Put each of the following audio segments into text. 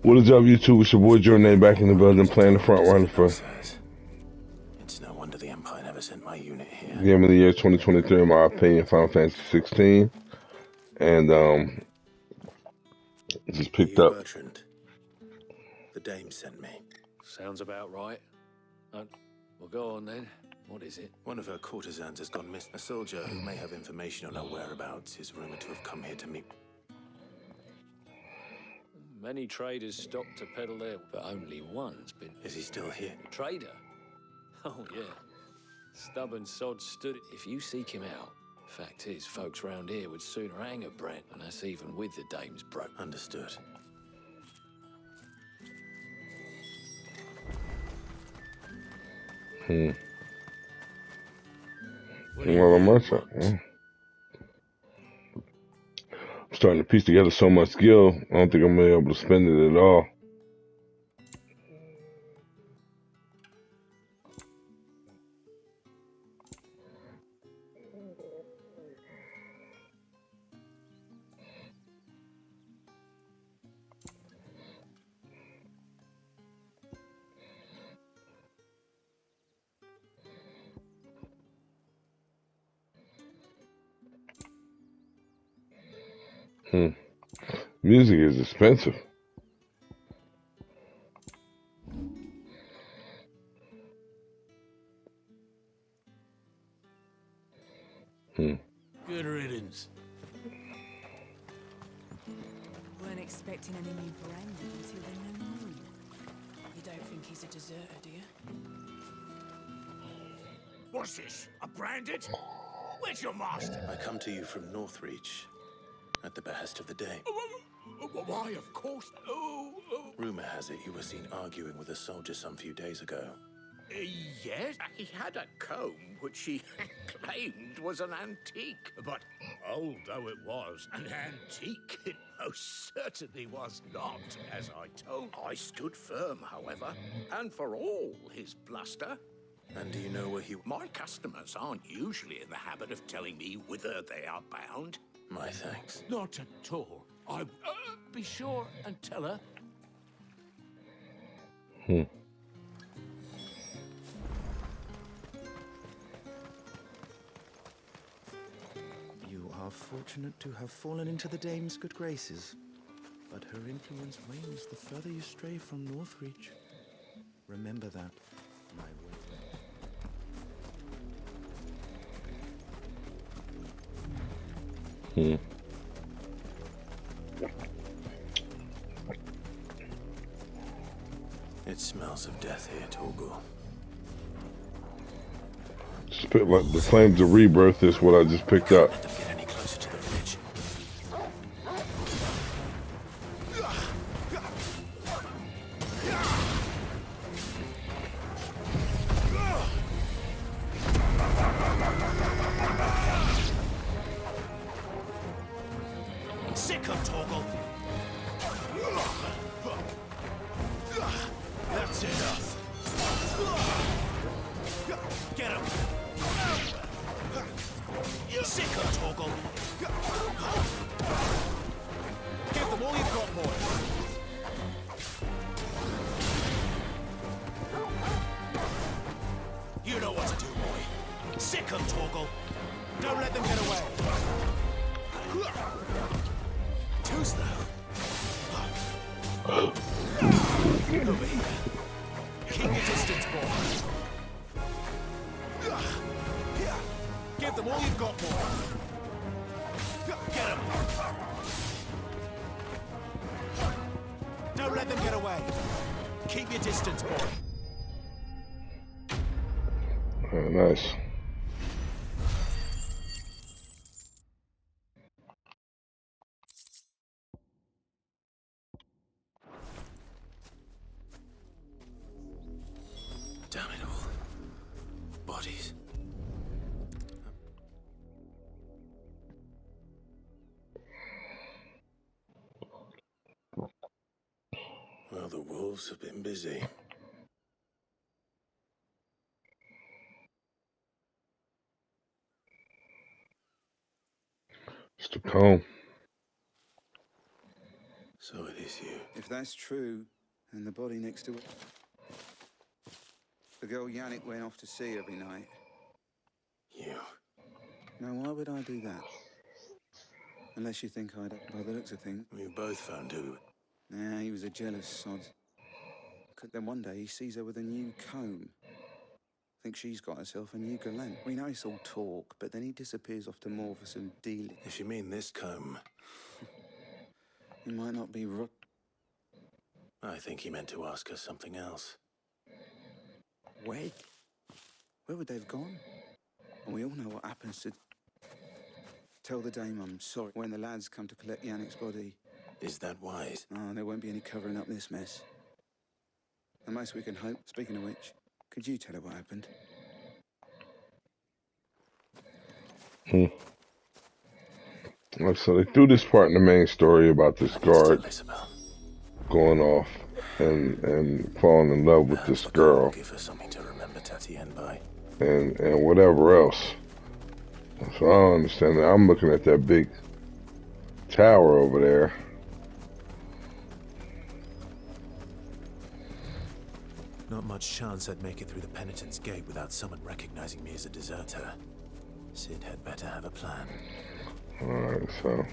What is up, YouTube? It's your boy Jordan back in the building playing the front runner for It's no wonder the Empire never sent my unit here. Game of the Year 2023, in my opinion, Final Fantasy 16. And just picked up. Bertrand? The dame sent me. Sounds about right. Well, go on then. What is it? One of her courtesans has gone missing. A soldier who may have information on her whereabouts is rumored to have come here to meet. Many traders stopped to peddle there, but only one's been... Is he still here? Trader? Oh, yeah. Stubborn sod stood... If you seek him out, fact is, folks round here would sooner hang a Brent, and that's even with the dame's broke. Understood. Well, much. I'm starting to piece together so much skill, I don't think I'm going to be able to spend it at all. Music is expensive. Good riddance. Weren't expecting any new brandy until the new moon. You don't think he's a deserter, do you? What's this? A branded? Where's your master? I come to you from Northreach, at the behest of the dame. Why, of course. Rumor has it you were seen arguing with a soldier some few days ago. Yes, he had a comb which he claimed was an antique. But old though it was, an antique it most certainly was not, as I told. I stood firm, however, and for all his bluster. And do you know where he... My customers aren't usually in the habit of telling me whither they are bound. My thanks. Not at all. I be sure and tell her. You are fortunate to have fallen into the dame's good graces, but her influence wanes the further you stray from Northreach. Remember that, my way. It smells of death here, Torgal. Spit like the Flames of Rebirth is what I just picked up. Let them get any closer to the village. Sick of Torgal. That's enough. Get him. You're sick of Torgal. Give them all you've got, boy. You know what to do, boy. Sick of Torgal. Don't let them get away. Too slow. Over here. Keep your distance, boy. Give them all you've got, boy. Get them. Don't let them get away. Keep your distance, boy. Nice. Damn it all. Bodies. Well, the wolves have been busy. Mr. Cone. So it is you. If that's true, then the body next to it... The girl Yannick went off to see every night. You. Now, why would I do that? Unless you think I'd, by the looks of things. We both found who. Yeah, he was a jealous sod. Then one day he sees her with a new comb. Thinks she's got herself a new gallant. We know it's all talk, but then he disappears off to more for some dealing. If you mean this comb, He might not be rot... I think he meant to ask us something else. Where? Where would they have gone? And we all know what happens to... Tell the dame I'm sorry when the lads come to collect Yannick's body. Is that wise? Oh, there won't be any covering up this mess. The most we can hope, speaking of which, could you tell her what happened? So they threw this part in the main story about this guard Isabel. going off and falling in love with this girl Give her something to remember Tatienne by. and whatever else. So I don't understand that. I'm looking at that big tower over there. Not much chance I'd make it through the penitent's gate without someone recognizing me as a deserter. Sid had better have a plan. Alright, so.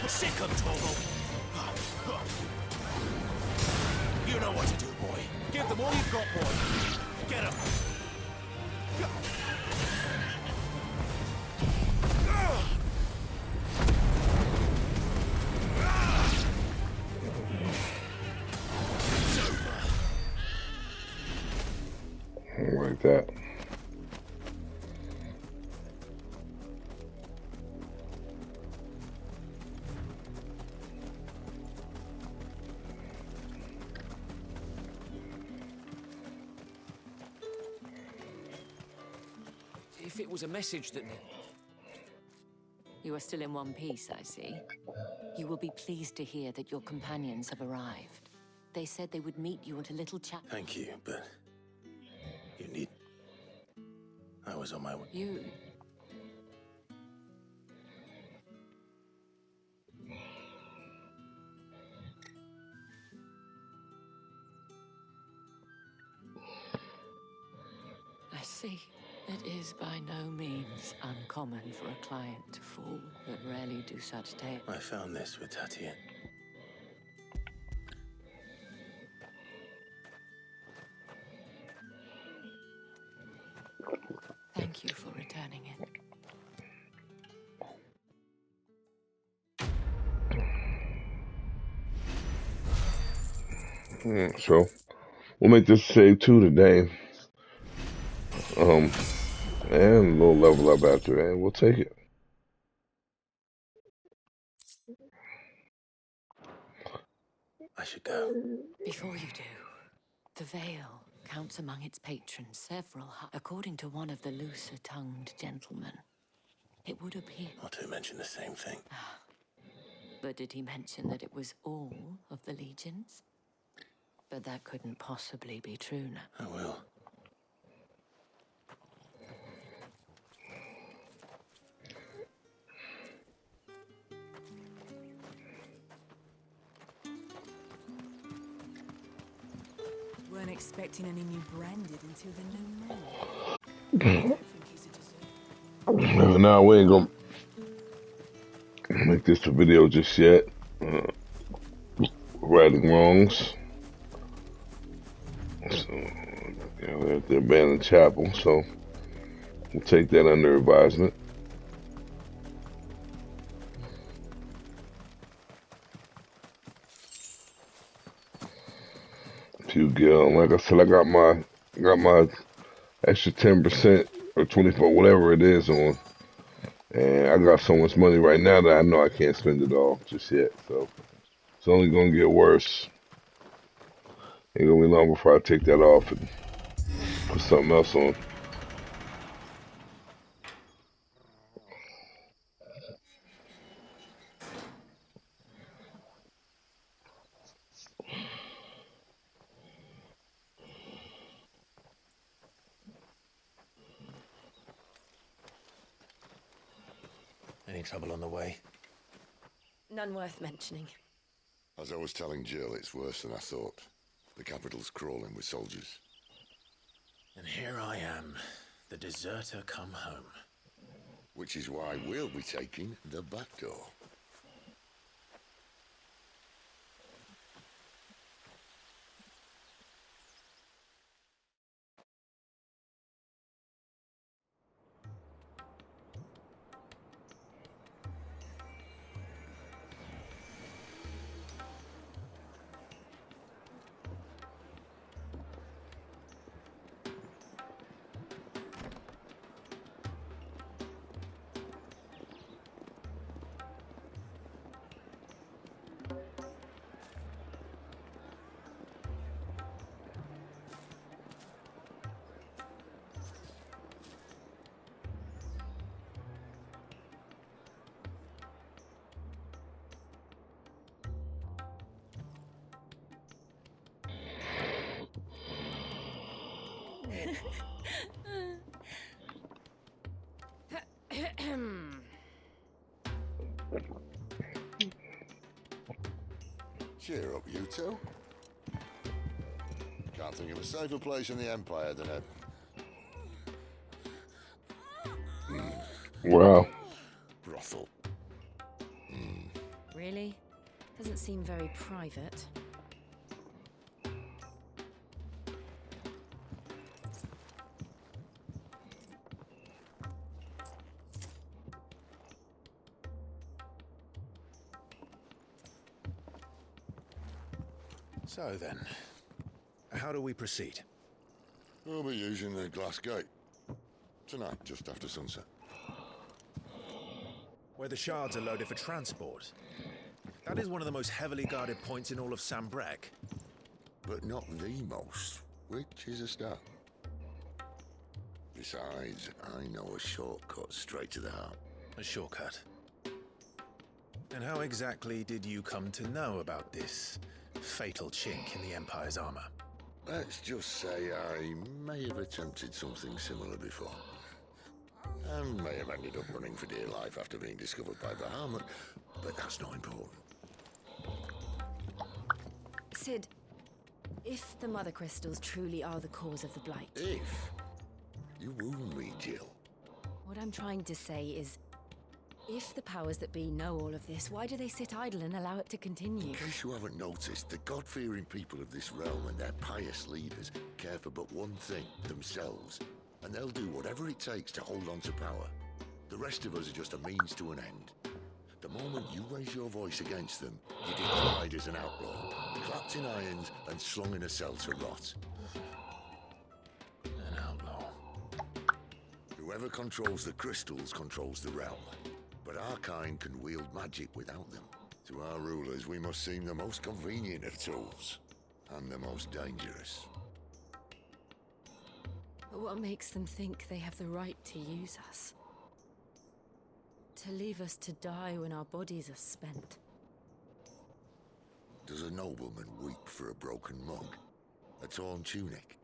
Sick of Togo. You know what to do, boy. Give them all you've got, boy. Get him. Like that. If it was a message that... You are still in one piece, I see. You will be pleased to hear that your companions have arrived. They said they would meet you at a little chat. Thank you, but you need... I was on my way. You... I see. It is by no means uncommon for a client to fall, but rarely do such tales. I found this with Tatienne. Thank you for returning it. So we'll make this save 2 today. And a little level up after, and we'll take it. I should go. Before you do, the Vale counts among its patrons several, according to one of the looser-tongued gentlemen. It would appear... Not to mention the same thing. But did he mention that it was all of the legions? But that couldn't possibly be true now. I will. Weren't expecting any new branded until the new moon. I don't think he's a deserter. No, we ain't gonna make this a video just yet. Righting wrongs. So, they're at the abandoned chapel, so we'll take that under advisement. Few Gil, like I said, I got my extra 10% or 24, whatever it is on, and I got so much money right now that I know I can't spend it all just yet. So it's only gonna get worse. Ain't gonna be long before I take that off and Put something else on. Any trouble on the way? None worth mentioning. As I was telling Jill, it's worse than I thought. The capital's crawling with soldiers. And here I am, the deserter come home. Which is why we'll be taking the back door. Cheer up, you two. Can't think of a safer place in the Empire than a... Wow. brothel. Really? Doesn't seem very private. So then, how do we proceed? We'll be using the glass gate. Tonight, just after sunset. Where the shards are loaded for transport. That is one of the most heavily guarded points in all of Sambrek. But not the most, which is a start. Besides, I know a shortcut straight to the heart. A shortcut. And how exactly did you come to know about this fatal chink in the Empire's armor? Let's just say I may have attempted something similar before. And may have ended up running for dear life after being discovered by Bahamut, but that's not important. Sid, if the Mother Crystals truly are the cause of the Blight... If you wound me, Jill. What I'm trying to say is, if the powers that be know all of this, why do they sit idle and allow it to continue? In case you haven't noticed, the God-fearing people of this realm and their pious leaders care for but one thing, themselves. And they'll do whatever it takes to hold on to power. The rest of us are just a means to an end. The moment you raise your voice against them, you're decried as an outlaw, clapped in irons and slung in a cell to rot. An outlaw. Whoever controls the crystals controls the realm. But our kind can wield magic without them. To our rulers, we must seem the most convenient of tools. And the most dangerous. But what makes them think they have the right to use us? To leave us to die when our bodies are spent? Does a nobleman weep for a broken monk? A torn tunic?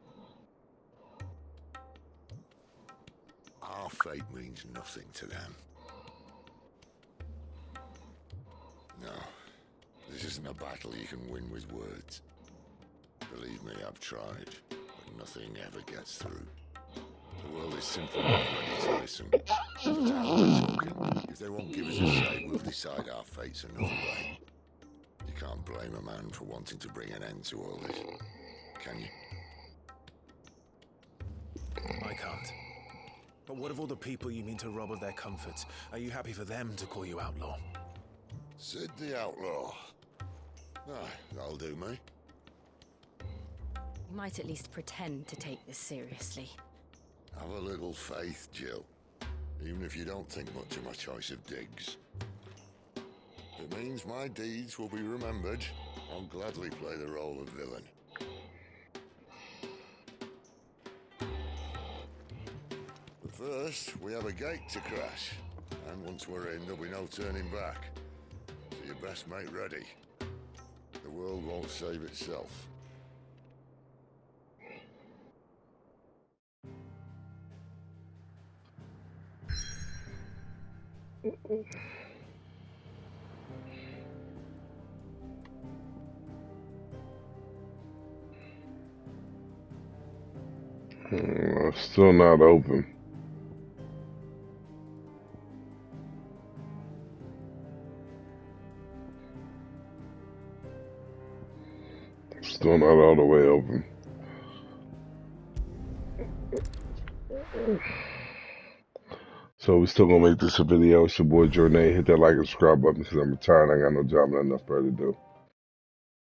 Our fate means nothing to them. No, this isn't a battle you can win with words. Believe me, I've tried, but nothing ever gets through. The world is simply not ready to listen. If they won't give us a say, we'll decide our fates another way. You can't blame a man for wanting to bring an end to all this, can you? I can't. But what of all the people you mean to rob of their comforts? Are you happy for them to call you outlaw? Sid the Outlaw. Ah, that'll do me. You might at least pretend to take this seriously. Have a little faith, Jill. Even if you don't think much of my choice of digs. If it means my deeds will be remembered, I'll gladly play the role of villain. First, we have a gate to crash. And once we're in, there'll be no turning back. So you best make ready. The world won't save itself. Still not open. Still not all the way open. So we still gonna make this a video. It's your boy Jornay. Hit that like and subscribe button because I'm retired. I got no job, not enough better to do.